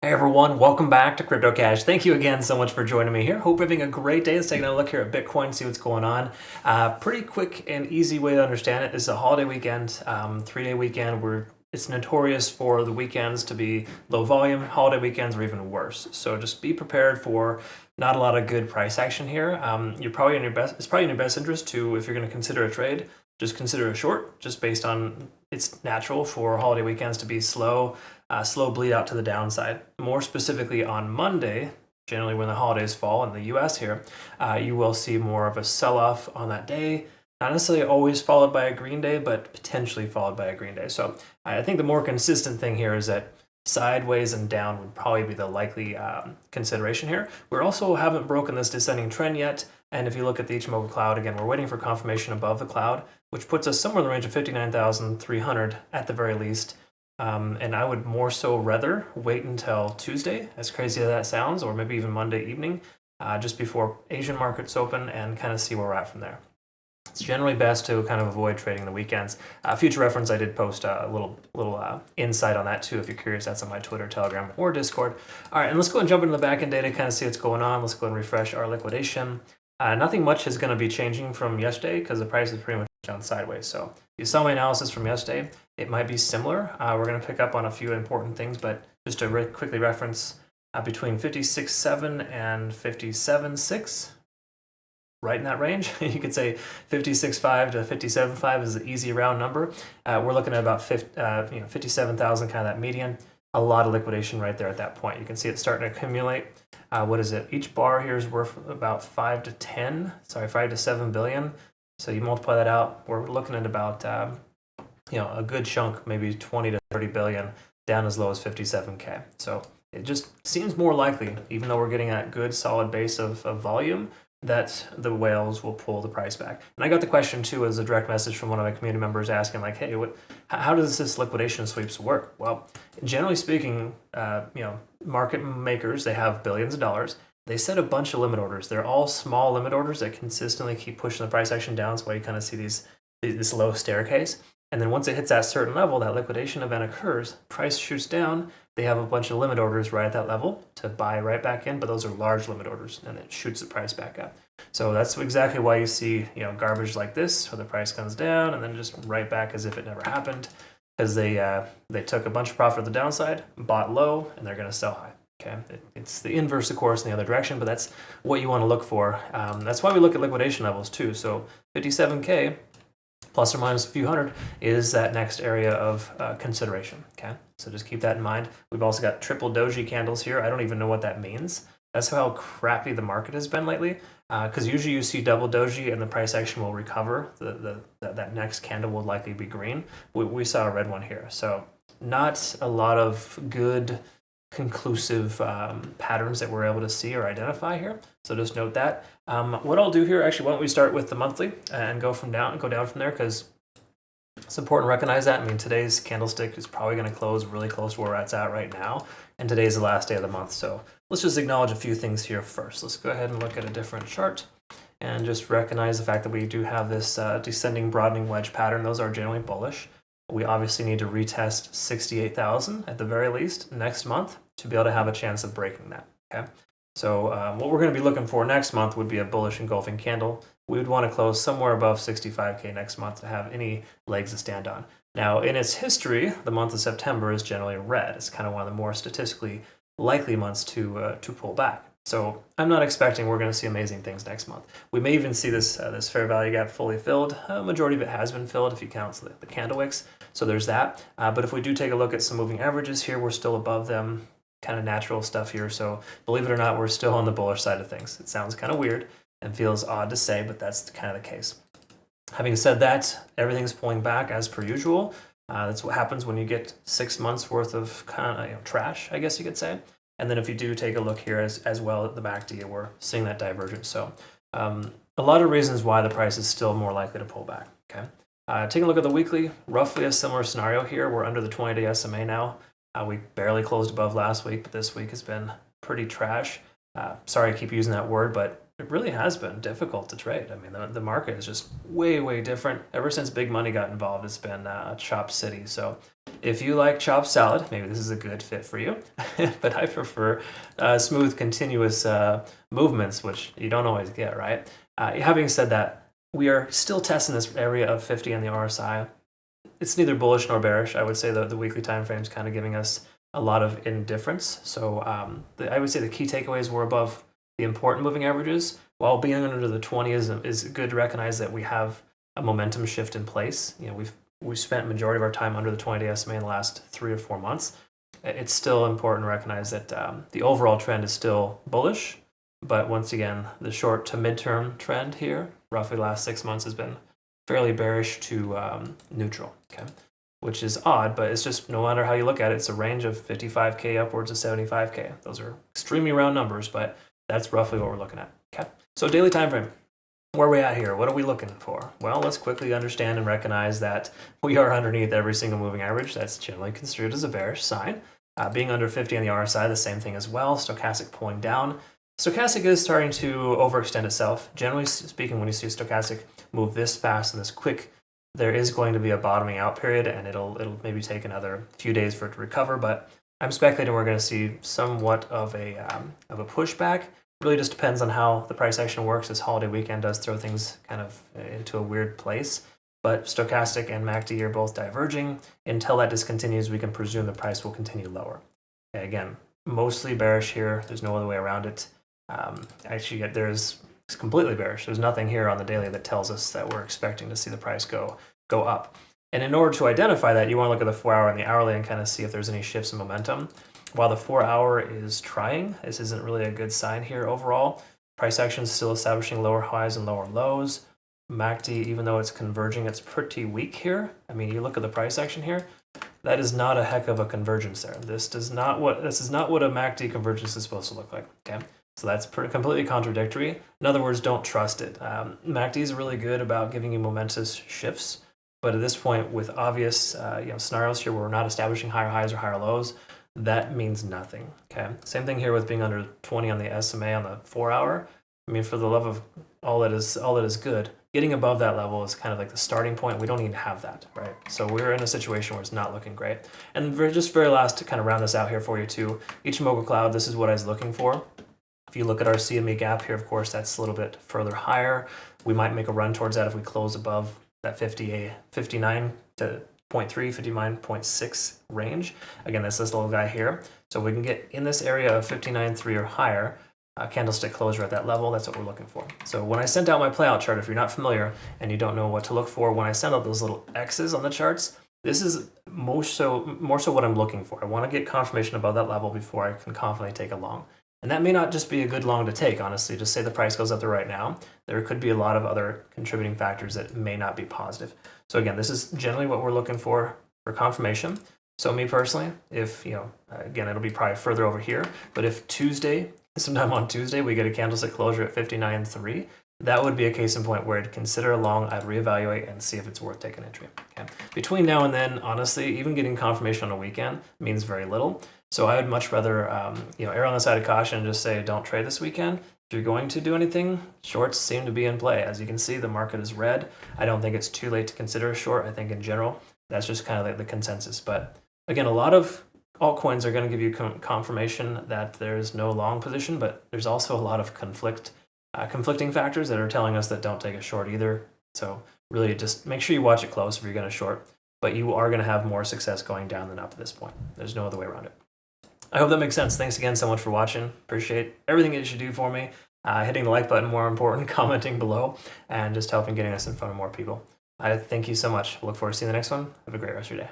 Hey everyone, welcome back to CryptoCache. Thank you again so much for joining me here. Hope you're having a great day. Let's take a look here at Bitcoin, see what's going on. Pretty quick and easy way to understand it. This is a holiday weekend, 3-day weekend. It's notorious for the weekends to be low volume. Holiday weekends are even worse. So just be prepared for not a lot of good price action here. It's probably in your best interest to, if you're going to consider a trade, just consider a short, just based on it's natural for holiday weekends to be slow bleed out to the downside. More specifically on Monday, generally when the holidays fall in the US here, you will see more of a sell-off on that day. Not necessarily always followed by a green day, but potentially followed by a green day. So I think the more consistent thing here is that sideways and down would probably be the likely consideration here. We also haven't broken this descending trend yet. And if you look at the HOGO cloud, again, we're waiting for confirmation above the cloud, which puts us somewhere in the range of 59,300 at the very least. And I would more so rather wait until Tuesday, as crazy as that sounds, or maybe even Monday evening, just before Asian markets open, and kind of see where we're at from there. It's generally best to kind of avoid trading the weekends. Future reference, I did post a little insight on that too, if you're curious. That's on my Twitter, Telegram, or Discord. All right, and let's go and jump into the backend data, kind of see what's going on. Let's go and refresh our liquidation. Nothing much is going to be changing from yesterday because the price is pretty much down sideways. So you saw my analysis from yesterday. It might be similar. We're going to pick up on a few important things, but just to quickly reference, between 56.7 and 57.6, right in that range. You could say 56.5 to 57.5 is an easy round number. We're looking at about 57,000, kind of that median. A lot of liquidation right there at that point. You can see it starting to accumulate. What is it? Each bar here is worth about 5 to 7 billion. So you multiply that out, we're looking at about a good chunk, maybe 20 to 30 billion, down as low as 57K. So it just seems more likely, even though we're getting that good solid base of volume, that the whales will pull the price back. And I got the question too as a direct message from one of my community members asking, like, hey, how does this liquidation sweeps work? Well, generally speaking, market makers, they have billions of dollars. They set a bunch of limit orders. They're all small limit orders that consistently keep pushing the price action down. That's why you kind of see this low staircase. And then once it hits that certain level, that liquidation event occurs, price shoots down. They have a bunch of limit orders right at that level to buy right back in, but those are large limit orders, and it shoots the price back up. So that's exactly why you see garbage like this, where the price comes down and then just right back as if it never happened, because they took a bunch of profit at the downside, bought low, and they're going to sell high. Okay, it's the inverse, of course, in the other direction, but that's what you want to look for. That's why we look at liquidation levels too. So 57K plus or minus a few hundred is that next area of consideration. Okay, so just keep that in mind. We've also got triple doji candles here. I don't even know what that means. That's how crappy the market has been lately. Because usually you see double doji and the price action will recover. That next candle will likely be green. We saw a red one here. So not a lot of good conclusive patterns that we're able to see or identify here. So just note that. What I'll do here, actually, why don't we start with the monthly and go down from there, because it's important to recognize that. I mean, today's candlestick is probably going to close really close to where it's at right now, and today's the last day of the month. So let's just acknowledge a few things here first. Let's go ahead and look at a different chart and just recognize the fact that we do have this descending broadening wedge pattern. Those are generally bullish. We obviously need to retest 68,000 at the very least next month to be able to have a chance of breaking that. Okay, so what we're going to be looking for next month would be a bullish engulfing candle. We would want to close somewhere above 65K next month to have any legs to stand on. Now, in its history, the month of September is generally red. It's kind of one of the more statistically likely months to pull back. So I'm not expecting we're going to see amazing things next month. We may even see this fair value gap fully filled. A majority of it has been filled if you count the candle wicks. So there's that. But if we do take a look at some moving averages here, we're still above them, kind of natural stuff here. So believe it or not, we're still on the bullish side of things. It sounds kind of weird and feels odd to say, but that's kind of the case. Having said that, everything's pulling back as per usual. That's what happens when you get 6 months worth of kind of trash, I guess you could say. And then if you do take a look here as well at the MACD, we're seeing that divergence. So a lot of reasons why the price is still more likely to pull back. Okay, taking a look at the weekly, roughly a similar scenario here. We're under the 20-day SMA now. We barely closed above last week, but this week has been pretty trash. Sorry I keep using that word, but it really has been difficult to trade. I mean, the market is just way, way different. Ever since big money got involved, it's been a chop city. So If you like chopped salad, maybe this is a good fit for you. But I prefer smooth, continuous movements, which you don't always get, right? Having said that, we are still testing this area of 50 on the RSI. It's neither bullish nor bearish. I would say the weekly time frame is kind of giving us a lot of indifference. So I would say the key takeaways were above the important moving averages, while being under the 20 is good to recognize that we have a momentum shift in place. We've spent majority of our time under the 20-day SMA in the last 3 or 4 months. It's still important to recognize that the overall trend is still bullish, but once again, the short to midterm trend here, roughly last 6 months, has been fairly bearish to neutral, okay? Which is odd, but it's just, no matter how you look at it, it's a range of 55K upwards of 75K. Those are extremely round numbers, but that's roughly what we're looking at, okay? So daily time frame. Where are we at here? What are we looking for? Well, let's quickly understand and recognize that we are underneath every single moving average. That's generally construed as a bearish sign. Being under 50 on the RSI, the same thing as well. Stochastic pulling down. Stochastic is starting to overextend itself. Generally speaking, when you see stochastic move this fast and this quick, there is going to be a bottoming out period, and it'll maybe take another few days for it to recover. But I'm speculating we're going to see somewhat of a pushback. Really just depends on how the price action works. This holiday weekend does throw things kind of into a weird place. But stochastic and MACD are both diverging. Until that discontinues, we can presume the price will continue lower. Okay, again, mostly bearish here. There's no other way around it. Actually, it's completely bearish. There's nothing here on the daily that tells us that we're expecting to see the price go up. And in order to identify that, you want to look at the 4-hour and the hourly and kind of see if there's any shifts in momentum. While the 4-hour is trying, this isn't really a good sign here overall. Price action is still establishing lower highs and lower lows. MACD, even though it's converging, it's pretty weak here. I mean, you look at the price action here, that is not a heck of a convergence there. This is not what a MACD convergence is supposed to look like, okay? So that's completely contradictory. In other words, don't trust it. MACD is really good about giving you momentous shifts, but at this point, with obvious scenarios here where we're not establishing higher highs or higher lows, that means nothing, okay? Same thing here with being under 20 on the SMA on the 4-hour. I mean, for the love of all that is good, getting above that level is kind of like the starting point. We don't even have that, right? So we're in a situation where it's not looking great. And just very last, to kind of round this out here for you too, Ichimoku Cloud, this is what I was looking for. If you look at our CME gap here, of course, that's a little bit further higher. We might make a run towards that if we close above that 59 to 59.6 range. Again, that's this little guy here. So if we can get in this area of 59.3 or higher, candlestick closure at that level, that's what we're looking for. So when I sent out my playout chart, if you're not familiar and you don't know what to look for, when I send out those little X's on the charts, this is more so what I'm looking for. I want to get confirmation above that level before I can confidently take a long. And that may not just be a good long to take, honestly. Just say the price goes up there right now. There could be a lot of other contributing factors that may not be positive. So again, this is generally what we're looking for confirmation. So me personally, if, again, it'll be probably further over here, but if sometime on Tuesday, we get a candlestick closure at 59.3, that would be a case in point where I'd consider a long, I'd reevaluate and see if it's worth taking entry. Okay. Between now and then, honestly, even getting confirmation on a weekend means very little. So I would much rather, err on the side of caution and just say, don't trade this weekend. If you're going to do anything, shorts seem to be in play. As you can see, the market is red. I don't think it's too late to consider a short. I think in general, that's just kind of like the consensus. But again, a lot of altcoins are going to give you confirmation that there's no long position, but there's also a lot of conflicting factors that are telling us that don't take a short either. So really just make sure you watch it close if you're going to short, but you are going to have more success going down than up at this point. There's no other way around it. I hope that makes sense. Thanks again so much for watching. Appreciate everything that you should do for me. Hitting the like button, more important, commenting below, and just helping getting us in front of more people. I thank you so much. Look forward to seeing the next one. Have a great rest of your day.